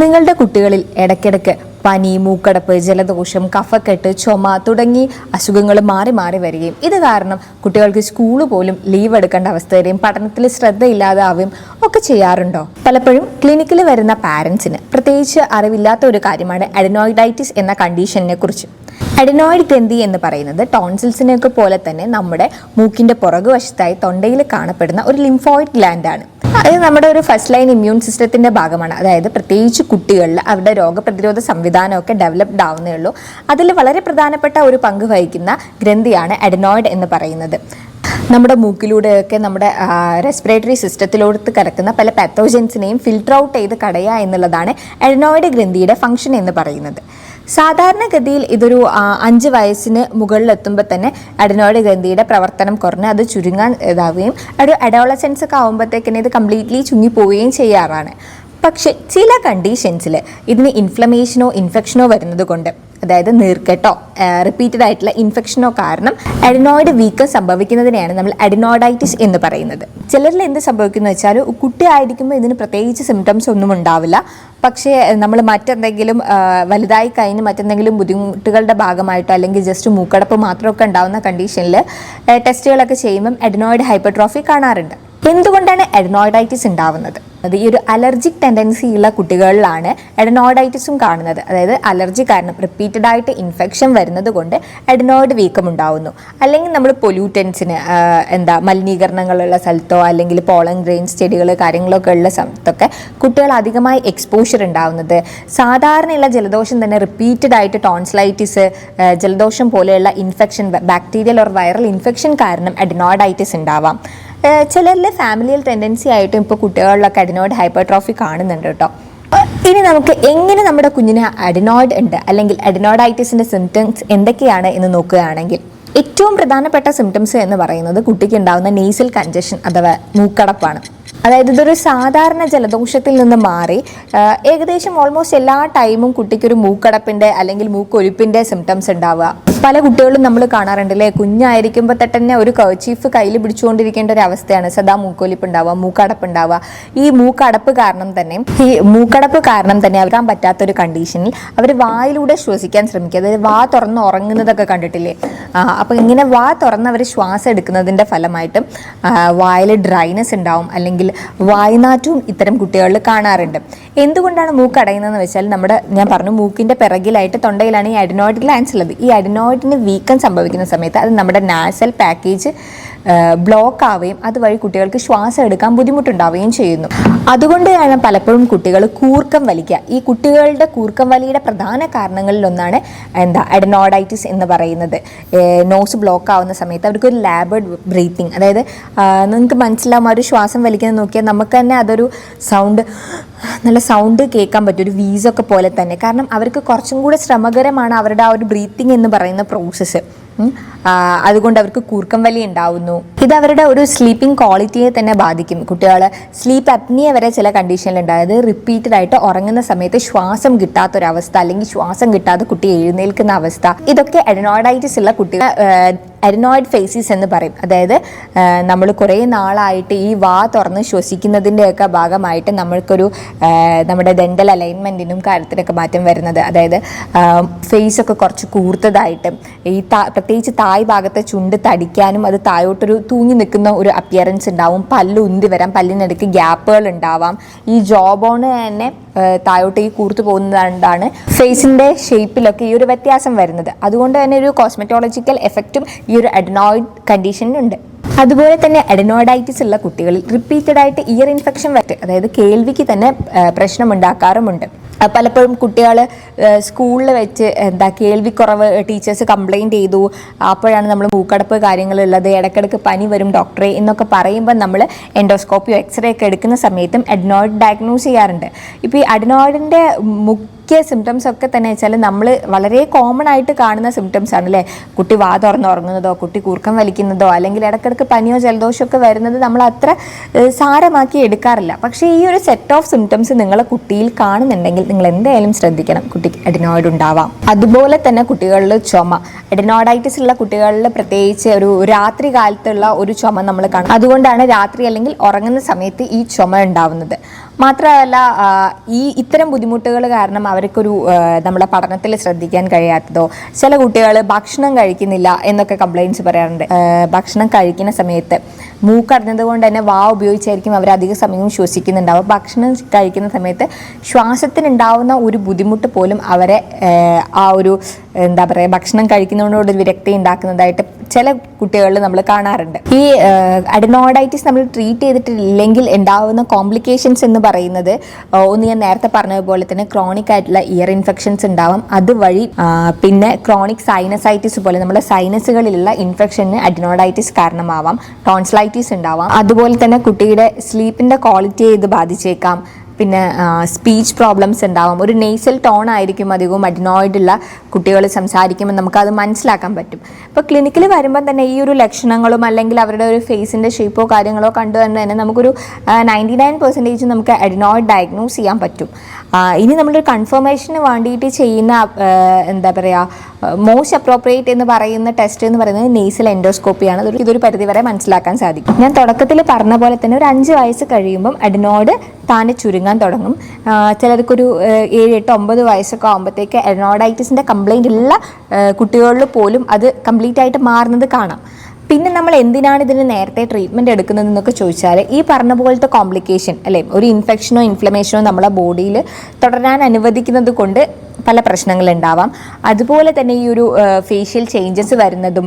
നിങ്ങളുടെ കുട്ടികളിൽ ഇടയ്ക്കിടയ്ക്ക് പനി, മൂക്കടപ്പ്, ജലദോഷം, കഫക്കെട്ട്, ചുമ തുടങ്ങി അസുഖങ്ങൾ മാറി മാറി വരികയും ഇത് കാരണം കുട്ടികൾക്ക് സ്കൂൾ പോലും ലീവ് എടുക്കേണ്ട അവസ്ഥ വരികയും പഠനത്തിൽ ശ്രദ്ധയില്ലാതാവുകയും ഒക്കെ ചെയ്യാറുണ്ടോ? പലപ്പോഴും ക്ലിനിക്കിൽ വരുന്ന പാരൻസിന് പ്രത്യേകിച്ച് അറിവില്ലാത്ത ഒരു കാര്യമാണ് അഡിനോയിഡൈറ്റിസ് എന്ന കണ്ടീഷനെ കുറിച്ച്. അഡിനോയിഡ് ഗ്രന്ഥി എന്ന് പറയുന്നത് ടോൺസിൽസിനെയൊക്കെ പോലെ തന്നെ നമ്മുടെ മൂക്കിന്റെ പുറകുവശത്തായി തൊണ്ടയിൽ കാണപ്പെടുന്ന ഒരു ലിംഫോയിഡ് ഗ്ലാൻഡാണ്. അത് നമ്മുടെ ഒരു ഫസ്റ്റ് ലൈൻ ഇമ്മ്യൂൺ സിസ്റ്റത്തിന്റെ ഭാഗമാണ്. അതായത് പ്രത്യേകിച്ച് കുട്ടികളിൽ അവരുടെ രോഗപ്രതിരോധ സംവിധാനമൊക്കെ ഡെവലപ്ഡ് ആവുന്നേ ഉള്ളൂ. അതിൽ വളരെ പ്രധാനപ്പെട്ട ഒരു പങ്ക് വഹിക്കുന്ന ഗ്രന്ഥിയാണ് അഡിനോയിഡ് എന്ന് പറയുന്നത്. നമ്മുടെ മൂക്കിലൂടെയൊക്കെ നമ്മുടെ റെസ്പിറേറ്ററി സിസ്റ്റത്തിലോട്ട് കിടക്കുന്ന പല പാത്തോജൻസിനെയും ഫിൽട്ടർ ഔട്ട് ചെയ്ത് കളയുക എന്നുള്ളതാണ് അഡിനോയിഡ് ഗ്രന്ഥിയുടെ ഫംഗ്ഷൻ എന്ന് പറയുന്നത്. സാധാരണഗതിയിൽ ഇതൊരു 5 വയസ്സിന് മുകളിലെത്തുമ്പോൾ തന്നെ അഡിനോയിഡ് ഗ്രന്ഥിയുടെ പ്രവർത്തനം കുറഞ്ഞ് അത് ചുരുങ്ങാൻ ഇതാവുകയും ഒരു അഡോളസെൻസ് ഒക്കെ ആകുമ്പോഴത്തേക്കിനെ ഇത് കംപ്ലീറ്റ്ലി ചുങ്ങിപ്പോവുകയും ചെയ്യാറാണ്. പക്ഷെ ചില കണ്ടീഷൻസിൽ ഇതിന് ഇൻഫ്ലമേഷനോ ഇൻഫെക്ഷനോ വരുന്നത് കൊണ്ട്, അതായത് നീർക്കെട്ടോ റിപ്പീറ്റഡ് ആയിട്ടുള്ള ഇൻഫെക്ഷനോ കാരണം അഡിനോയിഡ് വീക്കം സംഭവിക്കുന്നതിനെയാണ് നമ്മൾ അഡിനോയിഡൈറ്റിസ് എന്ന് പറയുന്നത്. ചിലരിൽ എന്ത് സംഭവിക്കുന്നു വെച്ചാൽ കുട്ടി ആയിരിക്കുമ്പോൾ ഇതിന് പ്രത്യേകിച്ച് സിംറ്റംസ് ഒന്നും ഉണ്ടാവില്ല. പക്ഷേ നമ്മൾ മറ്റെന്തെങ്കിലും വലുതായി കഴിഞ്ഞ് മറ്റെന്തെങ്കിലും ബുദ്ധിമുട്ടുകളുടെ ഭാഗമായിട്ടോ അല്ലെങ്കിൽ ജസ്റ്റ് മൂക്കടപ്പ് മാത്രമൊക്കെ ഉണ്ടാകുന്ന കണ്ടീഷനിൽ ടെസ്റ്റുകളൊക്കെ ചെയ്യുമ്പം അഡിനോയിഡ് ഹൈപ്പർട്രോഫി കാണാറുണ്ട്. എന്തുകൊണ്ടാണ് അഡിനോയിഡൈറ്റിസ് ഉണ്ടാവുന്നത്? അത് ഈ ഒരു അലർജിക് ടെൻഡൻസി ഉള്ള കുട്ടികളിലാണ് അഡിനോയിഡൈറ്റിസും കാണുന്നത്. അതായത് അലർജി കാരണം റിപ്പീറ്റഡ് ആയിട്ട് ഇൻഫെക്ഷൻ വരുന്നത് കൊണ്ട് അഡിനോയിഡ് വീക്കം ഉണ്ടാവുന്നു. അല്ലെങ്കിൽ നമ്മൾ പൊല്യൂട്ടൻസിന് മലിനീകരണങ്ങളുള്ള സ്ഥലത്തോ അല്ലെങ്കിൽ പോളൻ ഗ്രെയിൻസ് ചെടികൾ കാര്യങ്ങളൊക്കെ ഉള്ള സ്ഥലത്തൊക്കെ കുട്ടികൾ അധികമായി എക്സ്പോഷർ ഉണ്ടാവുന്നത്. സാധാരണയുള്ള ജലദോഷം തന്നെ റിപ്പീറ്റഡ് ആയിട്ട് ടോൺസിലൈറ്റിസ്, ജലദോഷം പോലെയുള്ള infection, bacterial or viral infection കാരണം അഡിനോയിഡൈറ്റിസ് ഉണ്ടാവാം. ചിലരിൽ ഫാമിലിയൽ ടെൻഡൻസി ആയിട്ടും ഇപ്പോൾ കുട്ടികളിലൊക്കെ അഡിനോയിഡ് ഹൈപ്പർട്രോഫി കാണുന്നുണ്ട് കേട്ടോ. ഇനി നമുക്ക് എങ്ങനെ നമ്മുടെ കുഞ്ഞിന് അഡിനോയിഡ് ഉണ്ട് അല്ലെങ്കിൽ അഡിനോയിഡൈറ്റിസിന്റെ സിംറ്റംസ് എന്തൊക്കെയാണ് എന്ന് നോക്കുകയാണെങ്കിൽ, ഏറ്റവും പ്രധാനപ്പെട്ട സിംറ്റംസ് എന്ന് പറയുന്നത് കുട്ടിക്ക് ഉണ്ടാകുന്ന നേസൽ കൺജഷൻ അഥവാ മൂക്കടപ്പാണ്. അതായത് ഇതൊരു സാധാരണ ജലദോഷത്തിൽ നിന്ന് മാറി ഏകദേശം ഓൾമോസ്റ്റ് എല്ലാ ടൈമും കുട്ടിക്കൊരു മൂക്കടപ്പിൻ്റെ അല്ലെങ്കിൽ മൂക്കൊലിപ്പിൻ്റെ സിംറ്റംസ് ഉണ്ടാവുക. പല കുട്ടികളും നമ്മൾ കാണാറുണ്ടല്ലേ, കുഞ്ഞായിരിക്കുമ്പോൾ തന്നെ ഒരു കർച്ചീഫ് കയ്യിൽ പിടിച്ചുകൊണ്ടിരിക്കേണ്ട ഒരു അവസ്ഥയാണ്. സദാ മൂക്കൊലിപ്പ് ഉണ്ടാവുക, മൂക്കടപ്പ് ഉണ്ടാവുക. ഈ മൂക്കടപ്പ് കാരണം തന്നെ അവരാൻ പറ്റാത്തൊരു കണ്ടീഷനിൽ അവർ വായിലൂടെ ശ്വസിക്കാൻ ശ്രമിക്കുക. അതായത് വാ തുറന്ന് ഉറങ്ങുന്നതൊക്കെ കണ്ടിട്ടില്ലേ? അപ്പോൾ ഇങ്ങനെ വാ തുറന്ന് അവർ ശ്വാസം എടുക്കുന്നതിൻ്റെ ഫലമായിട്ടും വായിൽ ഡ്രൈനെസ് ഉണ്ടാവും അല്ലെങ്കിൽ വായ്നാറ്റവും ഇത്തരം കുട്ടികളിൽ കാണാറുണ്ട്. എന്തുകൊണ്ടാണ് മൂക്ക് അടയുന്നതെന്ന് വെച്ചാൽ ഞാൻ പറഞ്ഞു മൂക്കിൻ്റെ പിറകിലായിട്ട് തൊണ്ടയിലാണ് ഈ അഡിനോയിഡ് ഗ്ലാൻഡ്സ് ഉള്ളത്. ഈ അഡിനോയിഡിന് വീക്കം സംഭവിക്കുന്ന സമയത്ത് അത് നമ്മുടെ നാസൽ പാക്കേജ് ബ്ലോക്ക് ആവുകയും അതുവഴി കുട്ടികൾക്ക് ശ്വാസം എടുക്കാൻ ബുദ്ധിമുട്ടുണ്ടാവുകയും ചെയ്യുന്നു. അതുകൊണ്ടാണ് പലപ്പോഴും കുട്ടികൾ കൂർക്കം വലിക്കുക. ഈ കുട്ടികളുടെ കൂർക്കം വലിയുടെ പ്രധാന കാരണങ്ങളിലൊന്നാണ് അഡിനോയിഡൈറ്റിസ് എന്ന് പറയുന്നത്. നോസ് ബ്ലോക്ക് ആവുന്ന സമയത്ത് അവർക്ക് ഒരു ലാബേർഡ് ബ്രീത്തിങ്, അതായത് നിങ്ങൾക്ക് മനസ്സിലാവും, ഒരു ശ്വാസം വലിക്കുന്നത് നോക്കിയാൽ നമുക്ക് തന്നെ അതൊരു നല്ല സൗണ്ട് കേൾക്കാൻ പറ്റും, ഒരു വീസൊക്കെ പോലെ തന്നെ. കാരണം അവർക്ക് കുറച്ചും കൂടെ ശ്രമകരമാണ് അവരുടെ ആ ഒരു ബ്രീത്തിങ് എന്ന് പറയുന്ന പ്രോസസ്സ്. അതുകൊണ്ട് അവർക്ക് കൂർക്കം വലി ഉണ്ടാവുന്നു. ഇത് അവരുടെ ഒരു സ്ലീപ്പിംഗ് ക്വാളിറ്റിയെ തന്നെ ബാധിക്കും. കുട്ടികൾ സ്ലീപ്പ് അപ്നിയ വരെ ചില കണ്ടീഷനിൽ ഉണ്ടായത് റിപ്പീറ്റഡ് ആയിട്ട് ഉറങ്ങുന്ന സമയത്ത് ശ്വാസം കിട്ടാത്തൊരവസ്ഥ അല്ലെങ്കിൽ ശ്വാസം കിട്ടാതെ കുട്ടി എഴുന്നേൽക്കുന്ന അവസ്ഥ. ഇതൊക്കെ അഡിനോയിഡൈറ്റിസ് ഉള്ള കുട്ടികൾ അഡിനോയിഡ് ഫേസിസ് എന്ന് പറയും. അതായത് നമ്മൾ കുറേ നാളായിട്ട് ഈ വാ തുറന്ന് ശ്വസിക്കുന്നതിൻ്റെയൊക്കെ ഭാഗമായിട്ട് നമ്മുടെ ഡെൻ്റൽ അലൈൻമെൻറ്റിനും കാര്യത്തിനൊക്കെ മാറ്റം വരുന്നത്. അതായത് ഫേസൊക്കെ കുറച്ച് കൂർത്തതായിട്ടും പ്രത്യേകിച്ച് തായ് ഭാഗത്തെ ചുണ്ട് തടിക്കാനും അത് താഴോട്ടൊരു തൂങ്ങി നിൽക്കുന്ന ഒരു അപ്പിയറൻസ് ഉണ്ടാവും. പല്ല് ഉന്തി വരാം, പല്ലിനിടയ്ക്ക് ഗ്യാപ്പുകൾ ഉണ്ടാവാം. ഈ ജോ ബോണ് തന്നെ താഴോട്ട് ഈ കൂർത്തു പോകുന്നതുകൊണ്ടാണ് ഫേസിൻ്റെ ഷേപ്പിലൊക്കെ ഈ ഒരു വ്യത്യാസം വരുന്നത്. അതുകൊണ്ട് തന്നെ ഒരു കോസ്മെറ്റോളജിക്കൽ എഫക്റ്റും ഈ ഒരു അഡിനോയിഡ് കണ്ടീഷനുണ്ട്. അതുപോലെ തന്നെ അഡിനോയിഡൈറ്റിസ് ഉള്ള കുട്ടികളിൽ റിപ്പീറ്റഡ് ആയിട്ട് ഇയർ ഇൻഫെക്ഷൻ അതായത് കേൾവിക്ക് തന്നെ പ്രശ്നമുണ്ടാക്കാറുമുണ്ട്. പലപ്പോഴും കുട്ടികൾ സ്കൂളിൽ വെച്ച് കേൾവിക്കുറവ് ടീച്ചേഴ്സ് കംപ്ലയിൻറ്റ് ചെയ്തു, അപ്പോഴാണ് നമ്മൾ മൂക്കടപ്പ് കാര്യങ്ങളുള്ളത്, ഇടയ്ക്കിടയ്ക്ക് പനി വരും ഡോക്ടറെ എന്നൊക്കെ പറയുമ്പോൾ നമ്മൾ എൻഡോസ്കോപ്പിയോ എക്സ്റേ ഒക്കെ എടുക്കുന്ന സമയത്തും അഡിനോയിഡ് ഡയഗ്നോസ് ചെയ്യാറുണ്ട്. ഇപ്പോൾ ഈ അഡിനോയിഡിൻ്റെ മുഖ്യ സിംറ്റംസ് ഒക്കെ തന്നെ വെച്ചാൽ നമ്മൾ വളരെ കോമൺ ആയിട്ട് കാണുന്ന സിംറ്റംസ് ആണല്ലേ. കുട്ടി വാ തുറന്ന് ഉറങ്ങുന്നതോ, കുട്ടി കൂർക്കം വലിക്കുന്നതോ, അല്ലെങ്കിൽ ഇടയ്ക്കിടയ്ക്ക് പനിയോ ജലദോഷമോ ഒക്കെ വരുന്നത് നമ്മൾ അത്ര സാരമാക്കി എടുക്കാറില്ല. പക്ഷേ ഈ ഒരു സെറ്റ് ഓഫ് സിംറ്റംസ് നിങ്ങളെ കുട്ടിയിൽ കാണുന്നുണ്ടെങ്കിൽ നിങ്ങൾ എന്തായാലും ശ്രദ്ധിക്കണം, കുട്ടിക്ക് അഡിനോയിഡ് ഉണ്ടാവാം. അതുപോലെ തന്നെ കുട്ടികളിൽ ചുമ, അഡിനോയിഡൈറ്റിസ് ഉള്ള കുട്ടികളിൽ പ്രത്യേകിച്ച് ഒരു രാത്രി കാലത്തുള്ള ഒരു ചുമ നമ്മൾ കാണും. അതുകൊണ്ടാണ് രാത്രി അല്ലെങ്കിൽ ഉറങ്ങുന്ന സമയത്ത് ഈ ചുമ ഉണ്ടാവുന്നത്. മാത്രമല്ല ഇത്തരം ബുദ്ധിമുട്ടുകൾ കാരണം അവർക്കൊരു നമ്മുടെ പഠനത്തിൽ ശ്രദ്ധിക്കാൻ കഴിയാത്തതോ, ചില കുട്ടികൾ ഭക്ഷണം കഴിക്കുന്നില്ല എന്നൊക്കെ കംപ്ലയിൻറ്റ്സ് പറയാറുണ്ട്. ഭക്ഷണം കഴിക്കുന്ന സമയത്ത് മൂക്കടഞ്ഞത് കൊണ്ട് തന്നെ ഉപയോഗിച്ചായിരിക്കും അവർ അധിക സമയവും ശ്വസിക്കുന്നുണ്ടാവും. ഭക്ഷണം കഴിക്കുന്ന സമയത്ത് ശ്വാസത്തിനുണ്ടാവുന്ന ഒരു ബുദ്ധിമുട്ട് പോലും അവരെ ആ ഒരു എന്താ പറയുക ഭക്ഷണം കഴിക്കുന്നതിനോട് വിരക്തി ഉണ്ടാക്കുന്നതായിട്ട് ചില കുട്ടികളിൽ നമ്മൾ കാണാറുണ്ട്. ഈ അഡിനോയിഡൈറ്റിസ് നമ്മൾ ട്രീറ്റ് ചെയ്തിട്ടില്ലെങ്കിൽ ഉണ്ടാവുന്ന കോംപ്ലിക്കേഷൻസ് എന്ന് പറയുന്നത് ഒന്ന് ഞാൻ നേരത്തെ പറഞ്ഞതുപോലെ തന്നെ ക്രോണിക് ആയിട്ടുള്ള ഇയർ ഇൻഫെക്ഷൻസ് ഉണ്ടാവും. അതുവഴി പിന്നെ ക്രോണിക് സൈനസൈറ്റിസ് പോലെ നമ്മുടെ സൈനസുകളിലുള്ള ഇൻഫെക്ഷന് അഡിനോയിഡൈറ്റിസ് കാരണമാവാം. ടോൺസിലൈറ്റിസ് ഉണ്ടാവാം. അതുപോലെ തന്നെ കുട്ടിയുടെ സ്ലീപ്പിന്റെ ക്വാളിറ്റിയെ ഇത് ബാധിച്ചേക്കാം. പിന്നെ സ്പീച്ച് പ്രോബ്ലംസ് ഉണ്ടാവും. ഒരു നെയ്സൽ ടോൺ ആയിരിക്കും അധികവും അഡിനോയിഡുള്ള കുട്ടികൾ സംസാരിക്കുമ്പോൾ നമുക്കത് മനസ്സിലാക്കാൻ പറ്റും. ഇപ്പോൾ ക്ലിനിക്കിൽ വരുമ്പോൾ തന്നെ ഈ ഒരു ലക്ഷണങ്ങളും അല്ലെങ്കിൽ അവരുടെ ഒരു ഫേസിൻ്റെ ഷേപ്പോ കാര്യങ്ങളോ കണ്ടു തന്നെ നമുക്കൊരു 99% നമുക്ക് അഡിനോയിഡ് ഡയഗ്നോസ് ചെയ്യാൻ പറ്റും. ഇനി നമ്മളൊരു കൺഫർമേഷന് വേണ്ടിയിട്ട് ചെയ്യുന്ന എന്താ പറയുക മോസ്റ്റ് അപ്രോപ്രിയേറ്റ് എന്ന് പറയുന്ന ടെസ്റ്റ് എന്ന് പറയുന്നത് നെയ്സൽ എൻഡോസ്കോപ്പിയാണ്. ഇതൊരു പരിധിവരെ മനസ്സിലാക്കാൻ സാധിക്കും. ഞാൻ തുടക്കത്തിൽ പറഞ്ഞ പോലെ തന്നെ ഒരു 5 വയസ്സ് കഴിയുമ്പം അഡിനോയിഡ് താനെ ചുരുങ്ങാൻ തുടങ്ങും. ചിലർക്കൊരു 7, 8, 9 വയസ്സൊക്കെ ആകുമ്പോഴത്തേക്ക് അഡിനോയിഡൈറ്റിസിൻ്റെ കംപ്ലയിൻ്റ് ഉള്ള കുട്ടികളിൽ പോലും അത് കംപ്ലീറ്റ് ആയിട്ട് മാറുന്നത് കാണാം. പിന്നെ നമ്മൾ എന്തിനാണ് ഇതിന് നേരത്തെ ട്രീറ്റ്മെൻറ്റ് എടുക്കുന്നതെന്നൊക്കെ ചോദിച്ചാൽ ഈ പറഞ്ഞ പോലത്തെ കോംപ്ലിക്കേഷൻ അല്ലേ, ഒരു ഇൻഫെക്ഷനോ ഇൻഫ്ലമേഷനോ നമ്മളെ ബോഡിയിൽ തുടരാൻ അനുവദിക്കുന്നത് കൊണ്ട് പല പ്രശ്നങ്ങളുണ്ടാവാം. അതുപോലെ തന്നെ ഈ ഒരു ഫേഷ്യൽ ചേഞ്ചസ് വരുന്നതും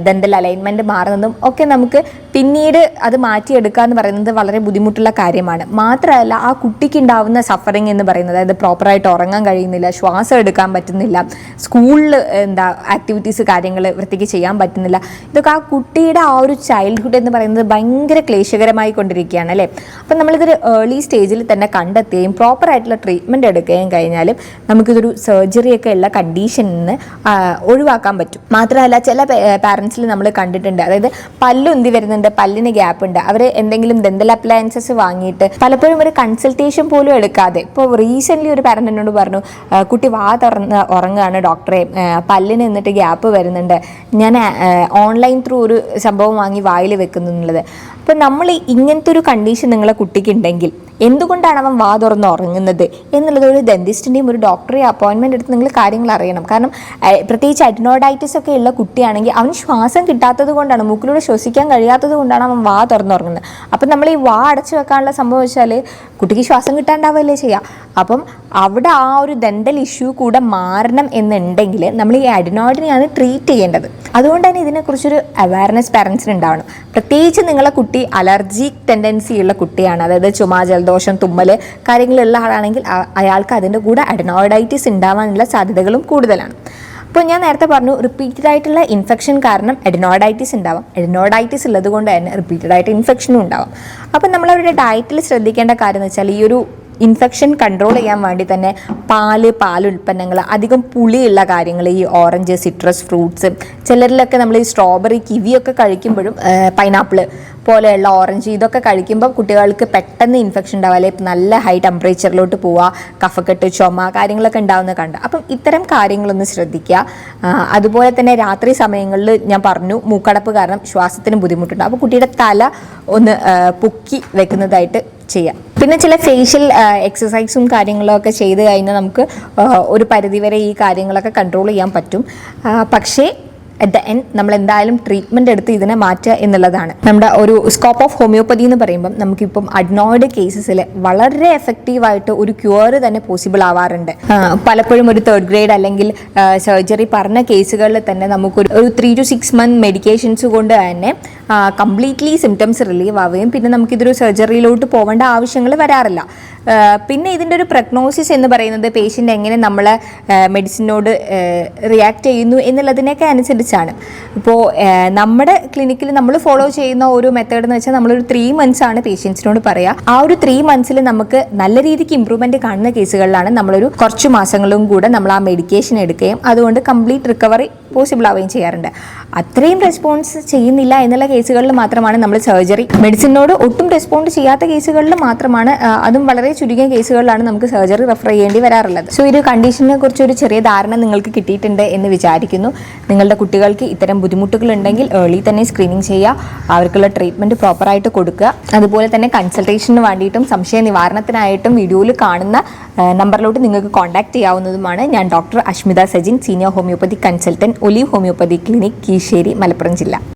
ദന്തൽ അലൈൻമെൻറ്റ് മാറുന്നതും ഒക്കെ നമുക്ക് പിന്നീട് അത് മാറ്റിയെടുക്കുക എന്ന് പറയുന്നത് വളരെ ബുദ്ധിമുട്ടുള്ള കാര്യമാണ്. മാത്രമല്ല ആ കുട്ടിക്ക് ഉണ്ടാവുന്ന സഫറിങ് എന്ന് പറയുന്നത്, അതായത് പ്രോപ്പറായിട്ട് ഉറങ്ങാൻ കഴിയുന്നില്ല, ശ്വാസം എടുക്കാൻ പറ്റുന്നില്ല, സ്കൂളിൽ ആക്ടിവിറ്റീസ് കാര്യങ്ങൾ വൃത്തിക്ക് ചെയ്യാൻ പറ്റുന്നില്ല, ഇതൊക്കെ ആ കുട്ടിയുടെ ആ ഒരു ചൈൽഡ്ഹുഡ് എന്ന് പറയുന്നത് ഭയങ്കര ക്ലേശകരമായി കൊണ്ടിരിക്കുകയാണ് അല്ലേ. അപ്പം നമ്മളിതൊരു ഏർലി സ്റ്റേജിൽ തന്നെ കണ്ടെത്തുകയും പ്രോപ്പറായിട്ടുള്ള ട്രീറ്റ്മെൻറ്റ് എടുക്കുകയും കഴിഞ്ഞാലും നമുക്കിതൊരു സർജറിയൊക്കെ ഉള്ള കണ്ടീഷനിൽ നിന്ന് ഒഴിവാക്കാൻ പറ്റും. മാത്രമല്ല ചില പാരൻസിൽ നമ്മൾ കണ്ടിട്ടുണ്ട്, അതായത് പല്ലുന്തി വരുന്നുണ്ട്, പല്ലിന് ഗ്യാപ്പ് ഉണ്ട്, അവർ എന്തെങ്കിലും ഡെന്റൽ അപ്ലയൻസസ് വാങ്ങിയിട്ട് പലപ്പോഴും ഒരു കൺസൾട്ടേഷൻ പോലും എടുക്കാതെ, ഇപ്പോൾ റീസെൻ്റ്ലി ഒരു പാരൻ്റ് എന്നോട് പറഞ്ഞു, കുട്ടി തുറന്ന് ഉറങ്ങുകയാണ് ഡോക്ടറെ, പല്ലിന് എന്നിട്ട് ഗ്യാപ്പ് വരുന്നുണ്ട്, ഞാൻ ഓൺലൈൻ ത്രൂ ഒരു സംഭവം വാങ്ങി വായിൽ വെക്കുന്നു എന്നുള്ളത്. അപ്പോൾ നമ്മൾ ഇങ്ങനത്തെ ഒരു കണ്ടീഷൻ നിങ്ങളെ കുട്ടിക്കുണ്ടെങ്കിൽ എന്തുകൊണ്ടാണ് അവൻ തുറന്ന് ഉറങ്ങുന്നത് എന്നുള്ളത് ഒരു ഡെന്റിസ്റ്റിൻ്റെയും ഒരു ഡോക്ടറെ അപ്പോയിൻമെൻറ്റ് എടുത്ത് നിങ്ങൾ കാര്യങ്ങൾ അറിയണം. കാരണം പ്രത്യേകിച്ച് അഡിനോയിഡൈറ്റിസ് ഒക്കെ ഉള്ള കുട്ടിയാണെങ്കിൽ അവന് ശ്വാസം കിട്ടാത്തത് കൊണ്ടാണ്, മൂക്കിലൂടെ ശ്വസിക്കാൻ കഴിയാത്തത് കൊണ്ടാണ് അവൻ തുറന്നുറങ്ങുന്നത്. അപ്പം നമ്മൾ ഈ അടച്ചു വെക്കാനുള്ള സംഭവം വെച്ചാൽ കുട്ടിക്ക് ശ്വാസം കിട്ടാണ്ടാവുകയല്ലേ ചെയ്യുക. അപ്പം അവിടെ ആ ഒരു ഡെന്റൽ ഇഷ്യൂ കൂടെ മാറണം എന്നുണ്ടെങ്കിൽ നമ്മൾ ഈ അഡിനോയിഡിനെയാണ് ട്രീറ്റ് ചെയ്യേണ്ടത്. അതുകൊണ്ട് തന്നെ ഇതിനെക്കുറിച്ചൊരു അവയർനെസ് പാരൻസിന് ഉണ്ടാവണം. പ്രത്യേകിച്ച് നിങ്ങളെ കുട്ടി അലർജിക് ടെൻഡൻസി ഉള്ള കുട്ടിയാണ്, അതായത് ചുമ, ജലദോഷം, തുമ്മൽ കാര്യങ്ങളുള്ള ആളാണെങ്കിൽ അയാൾക്ക് അതിൻ്റെ കൂടെ അഡിനോയിഡൈറ്റിസ് ഉണ്ടാവാനുള്ള സാധ്യതകളും കൂടുതലാണ്. അപ്പോൾ ഞാൻ നേരത്തെ പറഞ്ഞു, റിപ്പീറ്റഡ് ആയിട്ടുള്ള ഇൻഫെക്ഷൻ കാരണം അഡിനോയിഡൈറ്റിസ് ഉണ്ടാവാം. അഡിനോയിഡൈറ്റിസ് ഉള്ളത് കൊണ്ട് തന്നെ റിപ്പീറ്റഡ് ആയിട്ട് ഇൻഫെക്ഷനും ഉണ്ടാവാം. അപ്പം നമ്മളവരുടെ ഡയറ്റിൽ ശ്രദ്ധിക്കേണ്ട കാര്യം എന്ന് വെച്ചാൽ ഈ ഒരു ഇൻഫെക്ഷൻ കൺട്രോൾ ചെയ്യാൻ വേണ്ടി തന്നെ പാലുൽപ്പന്നങ്ങൾ, അധികം പുളിയുള്ള കാര്യങ്ങൾ, ഈ ഓറഞ്ച്, സിട്രസ് ഫ്രൂട്ട്സ്, ചിലരിലൊക്കെ നമ്മൾ ഈ സ്ട്രോബെറി, കിവിയൊക്കെ കഴിക്കുമ്പോഴും പൈനാപ്പിൾ പോലെയുള്ള ഓറഞ്ച് ഇതൊക്കെ കഴിക്കുമ്പോൾ കുട്ടികൾക്ക് പെട്ടെന്ന് ഇൻഫെക്ഷൻ ഉണ്ടാവുക, അല്ലെങ്കിൽ നല്ല ഹൈ ടെമ്പറേച്ചറിലോട്ട് പോവുക, കഫക്കെട്ട്, ചുമ കാര്യങ്ങളൊക്കെ ഉണ്ടാവുന്നത് കണ്ട്. അപ്പം ഇത്തരം കാര്യങ്ങളൊന്ന് ശ്രദ്ധിക്കുക. അതുപോലെ തന്നെ രാത്രി സമയങ്ങളിൽ ഞാൻ പറഞ്ഞു മൂക്കടപ്പ് കാരണം ശ്വാസത്തിന് ബുദ്ധിമുട്ടുണ്ട്. അപ്പോൾ കുട്ടിയുടെ തല ഒന്ന് പൊക്കി വെക്കുന്നതായിട്ട് ചെയ്യാം. പിന്നെ ചില ഫേഷ്യൽ എക്സസൈസും കാര്യങ്ങളും ഒക്കെ ചെയ്ത് കഴിഞ്ഞാൽ നമുക്ക് ഒരു പരിധിവരെ ഈ കാര്യങ്ങളൊക്കെ കൺട്രോൾ ചെയ്യാൻ പറ്റും. പക്ഷേ അറ്റ് ദ എൻഡ് നമ്മൾ എന്തായാലും ട്രീറ്റ്മെൻറ്റ് എടുത്ത് ഇതിനെ മാറ്റുക എന്നുള്ളതാണ്. നമ്മുടെ ഒരു സ്കോപ്പ് ഓഫ് ഹോമിയോപ്പതി എന്ന് പറയുമ്പം നമുക്കിപ്പം അഡിനോയിഡ് കേസസിൽ വളരെ എഫക്റ്റീവായിട്ട് ഒരു ക്യൂർ തന്നെ പോസിബിൾ ആവാറുണ്ട്. പലപ്പോഴും ഒരു 3rd ഗ്രേഡ് അല്ലെങ്കിൽ സർജറി പറഞ്ഞ കേസുകളിൽ തന്നെ നമുക്കൊരു 3 to 6 month മെഡിക്കേഷൻസ് കൊണ്ട് തന്നെ കംപ്ലീറ്റ്ലി സിംറ്റംസ് റിലീവ് ആവുകയും പിന്നെ നമുക്കിതൊരു സർജറിയിലോട്ട് പോകേണ്ട ആവശ്യങ്ങൾ വരാറില്ല. പിന്നെ ഇതിൻ്റെ ഒരു പ്രഗ്നോസിസ് എന്ന് പറയുന്നത് പേഷ്യൻ്റ് എങ്ങനെ നമ്മൾ മെഡിസിനോട് റിയാക്ട് ചെയ്യുന്നു എന്നുള്ളതിനൊക്കെ അനുസരിച്ചാണ്. ഇപ്പോൾ നമ്മുടെ ക്ലിനിക്കിൽ നമ്മൾ ഫോളോ ചെയ്യുന്ന ഒരു മെത്തേഡ് എന്ന് വെച്ചാൽ നമ്മളൊരു 3 months ആണ് പേഷ്യൻസിനോട് പറയുക. ആ ഒരു 3 months നമുക്ക് നല്ല രീതിക്ക് ഇമ്പ്രൂവ്മെൻറ്റ് കാണുന്ന കേസുകളിലാണ് നമ്മളൊരു കുറച്ച് മാസങ്ങളും കൂടെ നമ്മൾ ആ മെഡിക്കേഷൻ എടുക്കുകയും അതുകൊണ്ട് കംപ്ലീറ്റ് റിക്കവറി പോസിബിൾ ആവുകയും ചെയ്യാറുണ്ട്. അത്രയും റെസ്പോൺസ് ചെയ്യുന്നില്ല എന്നുള്ള കേസുകളിൽ മാത്രമാണ് നമ്മൾ സർജറി, മെഡിസിനോട് ഒട്ടും റെസ്പോണ്ട് ചെയ്യാത്ത കേസുകളിൽ മാത്രമാണ്, അതും വളരെ ചുരുങ്ങിയ കേസുകളിലാണ് നമുക്ക് സർജറി റെഫർ ചെയ്യേണ്ടി വരാറുള്ളത്. സോ ഈ ഒരു കണ്ടീഷനെ കുറിച്ച് ഒരു ചെറിയ ധാരണ നിങ്ങൾക്ക് കിട്ടിയിട്ടുണ്ട് എന്ന് വിചാരിക്കുന്നു. നിങ്ങളുടെ കുട്ടികൾക്ക് ഇത്തരം ബുദ്ധിമുട്ടുകൾ ഉണ്ടെങ്കിൽ ഏർലി തന്നെ സ്ക്രീനിങ് ചെയ്യുക, അവർക്കുള്ള ട്രീറ്റ്മെൻറ്റ് പ്രോപ്പറായിട്ട് കൊടുക്കുക. അതുപോലെ തന്നെ കൺസൾട്ടേഷന് വേണ്ടിയിട്ടും സംശയ നിവാരണത്തിനായിട്ടും വീഡിയോയിൽ കാണുന്ന നമ്പറിലോട്ട് നിങ്ങൾക്ക് കോൺടാക്ട് ചെയ്യാവുന്നതുമാണ്. ഞാൻ doctor Ashmitha Sajin, senior homeopathy consultant, olive homeopathy clinic, Kizhisseri, Malappuram ജില്ല.